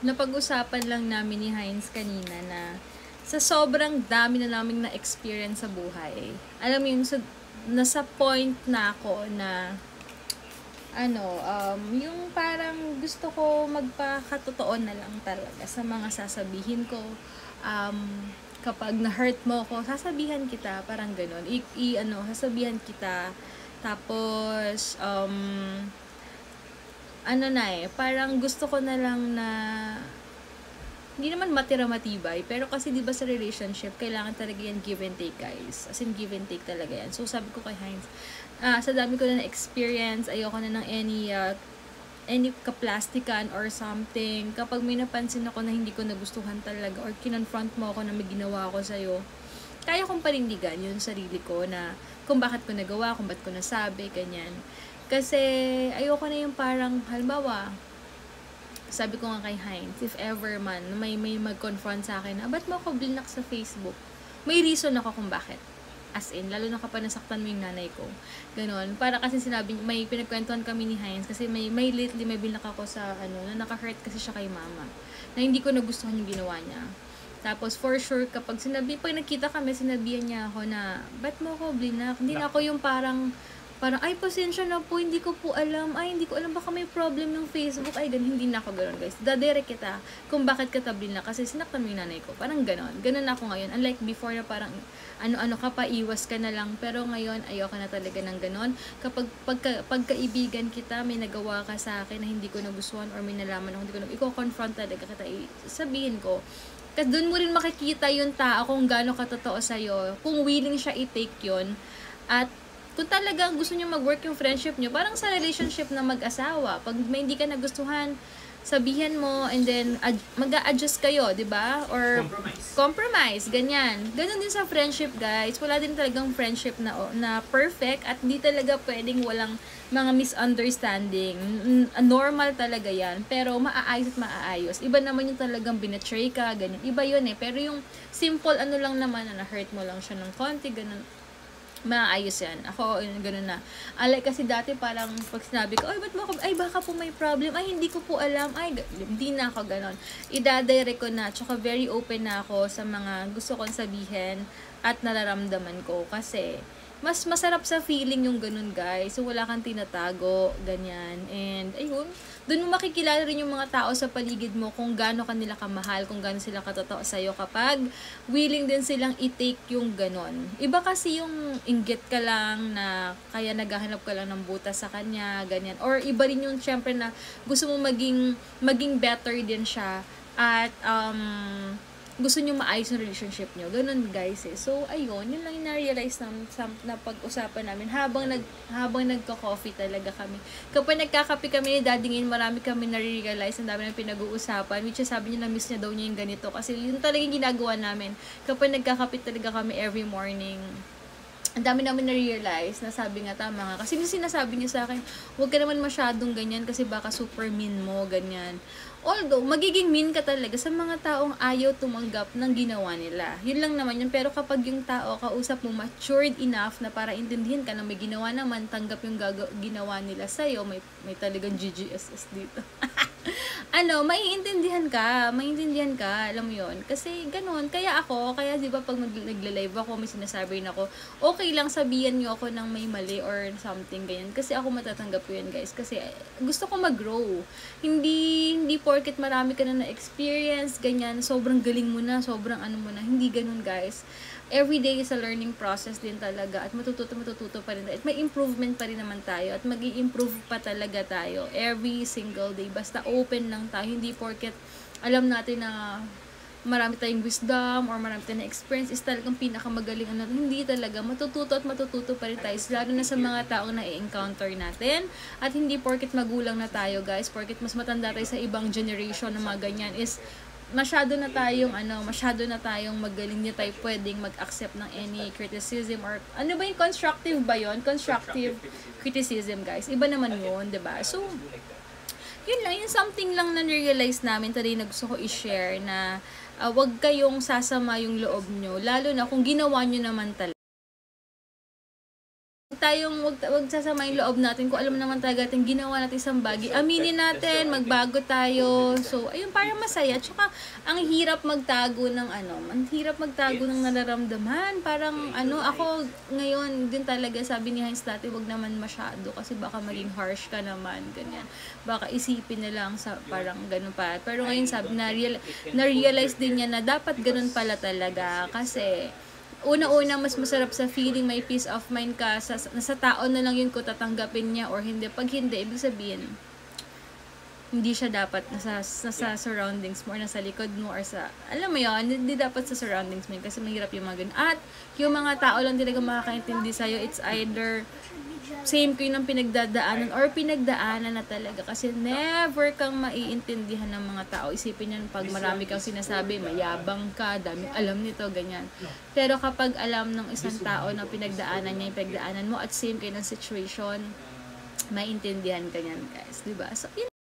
napag-usapan lang namin ni Heinz kanina na sa sobrang dami na naming na-experience sa buhay, alam mo yun, nasa point na ako na yung parang gusto ko magpakatotoo na lang talaga sa mga sasabihin ko. Kapag na-hurt mo ko, sasabihan kita, parang ganun. Sasabihan kita. Tapos, parang gusto ko na lang na hindi naman matira matibay, pero kasi di ba sa relationship, kailangan talaga yan give and take, guys. As in, give and take talaga yan. So, sabi ko kay Heinz, sa dami ko na experience, ayoko na ng any kaplastikan or something. Kapag may napansin ako na hindi ko nagustuhan talaga or kinonfront mo ako na may ginawa ako sa'yo, kaya kong panindigan yung sarili ko na kung bakit ko nagawa, kung bakit ko nasabi, ganyan. Kasi ayoko na yung parang, halimbawa, sabi ko nga kay Heinz, if ever man, may mag-confront sa akin na, ba't mo ako blinak sa Facebook? May reason ako kung bakit. As in, lalo na kapag nasaktan mo yung nanay ko. Ganon. Para kasi sinabi, may pinagkwentuhan kami ni Heinz kasi may lately, may blinak ako sa, na naka-hurt kasi siya kay mama. Na hindi ko nagustuhan yung ginawa niya. Tapos, for sure, pag nakita kami, sinabihan niya ako na, ba't mo ako blinak? Hindi na ako yung parang, ay, pasensya na po, hindi ko po alam, hindi ko alam, baka may problem ng Facebook, ganun, hindi na ako ganun, guys. Dadere kita kung bakit ka tablin na, kasi sinaktan mo yung nanay ko, parang ganun ako ngayon, unlike before na parang, ka pa, iwas ka na lang, pero ngayon, ayoko na talaga ng ganun. Kapag pagkaibigan kita, may nagawa ka sa akin na hindi ko nagustuhan, or may nalaman ako, hindi ko i-confront talaga kita, sabihin ko, kasi doon mo rin makikita yung tao kung gaano katotoo sa'yo, kung willing siya i-take yun, at kung talagang gusto niyo mag-work yung friendship niyo, parang sa relationship na mag-asawa, pag may hindi ka nagustuhan, sabihan mo, and then mag-a-adjust kayo, di ba? Or compromise, ganyan. Ganon din sa friendship, guys. Wala din talagang friendship na perfect, at hindi talaga pwedeng walang mga misunderstanding. Normal talaga yan, pero maaayos at maaayos. Iba naman yung talagang binatray ka, ganyan. Iba yun eh. Pero yung simple lang naman na na-hurt mo lang siya ng konti, ganun, maayos yan. Ako, gano'n na. Kasi dati parang pag sinabi ko, ba't mo ako, baka po may problem, hindi ko po alam, hindi na ako gano'n. Idadire ko na, tsaka very open na ako sa mga gusto kong sabihin at nararamdaman ko. Kasi, mas masarap sa feeling yung ganun, guys. So, wala kang tinatago, ganyan. And, ayun, doon mo makikilala rin yung mga tao sa paligid mo kung gaano kanila kamahal, kung gaano sila katotoo sa'yo kapag willing din silang i-take yung ganon. Iba kasi yung inggit ka lang na kaya naghahanap ka lang ng butas sa kanya, ganyan. Or iba rin yung syempre na gusto mo maging better din siya at gusto nyo maayos yung relationship nyo. Ganun, guys, eh. So, ayun, yun lang yung na-realize na pag-usapan namin habang nagka-coffee talaga kami. Kapag nagkakape kami ni Daddy ngayon, marami kami na-realize, ang dami ng pinag-uusapan, which is sabi niya, na-miss niya daw niya yung ganito. Kasi yun talaga yung ginagawa namin. Kapag nagkakape talaga kami every morning, ang dami namin na-realize na sabi nga tama nga. Kasi sinasabi niya sa akin, huwag ka naman masyadong ganyan kasi baka super mean mo, ganyan. Although, magiging mean ka talaga sa mga taong ayaw tumanggap ng ginawa nila. Yun lang naman yun. Pero kapag yung tao, kausap mo, matured enough na para intindihin ka na may ginawa naman, tanggap yung ginawa nila sa'yo, may talagang GGSS dito. Maiintindihan ka, alam mo yon. Kasi ganun, kaya di ba pag nagle-live ako, may sinasabi rin ako, okay lang sabihan niyo ako ng may mali or something ganyan. Kasi ako matatanggap ko yan, guys. Kasi gusto ko mag-grow. Hindi porket marami ka na experience ganyan, sobrang galing mo na, sobrang mo na. Hindi ganun, guys. Every day is a learning process din talaga at matututo pa rin tayo. At may improvement pa rin naman tayo at mag-i-improve pa talaga tayo every single day. Basta open lang tayo. Hindi porket alam natin na marami tayong wisdom or marami tayong experience is talagang pinakamagaling Hindi talaga. Matututo pa rin tayo. Lalo na sa mga taong na-encounter natin. At hindi porket magulang na tayo, guys. Porket mas matanda tayo sa ibang generation na mga ganyan is masyado na tayong magaling, niya tayo pwedeng mag-accept ng any criticism or ba yung constructive ba yon? Constructive criticism, guys. Iba naman yun, 'di ba? So, yun lang, yung something lang na realize namin today na gusto ko i-share na wag kayong sasama yung loob nyo, lalo na kung ginawa nyo naman talaga. wag sasama yung loob natin kung alam naman talaga natin ginawa natin isang bagay. Aminin natin, magbago tayo. So, ayun, para masaya. Tsaka, ang hirap magtago ng nararamdaman. Parang, ako ngayon, din talaga, sabi ni Heinz dati, wag naman masyado kasi baka maging harsh ka naman, ganyan. Baka isipin na lang sa parang ganun pa. Pero ngayon, sabi, na-realize din niya na dapat ganun pala talaga kasi, una-una, mas masarap sa feeling, may peace of mind ka, nasa tao na lang yun kung tatanggapin niya or hindi. Pag hindi, ibig sabihin, hindi siya dapat nasa surroundings mo or nasa likod mo or sa, alam mo yun, hindi dapat sa surroundings mo yun kasi mahirap yung mga ganun. At yung mga tao lang talaga makakaintindi sa'yo, it's either same kayo ng pinagdadaanan or pinagdaanan na talaga kasi never kang maiintindihan ng mga tao. Isipin yan, pag marami kang sinasabi, mayabang ka, daming alam nito, ganyan. Pero kapag alam ng isang tao na pinagdaanan niya yung pinagdaanan mo at same kayo ng situation, maiintindihan ka yan, guys, diba? So, yun.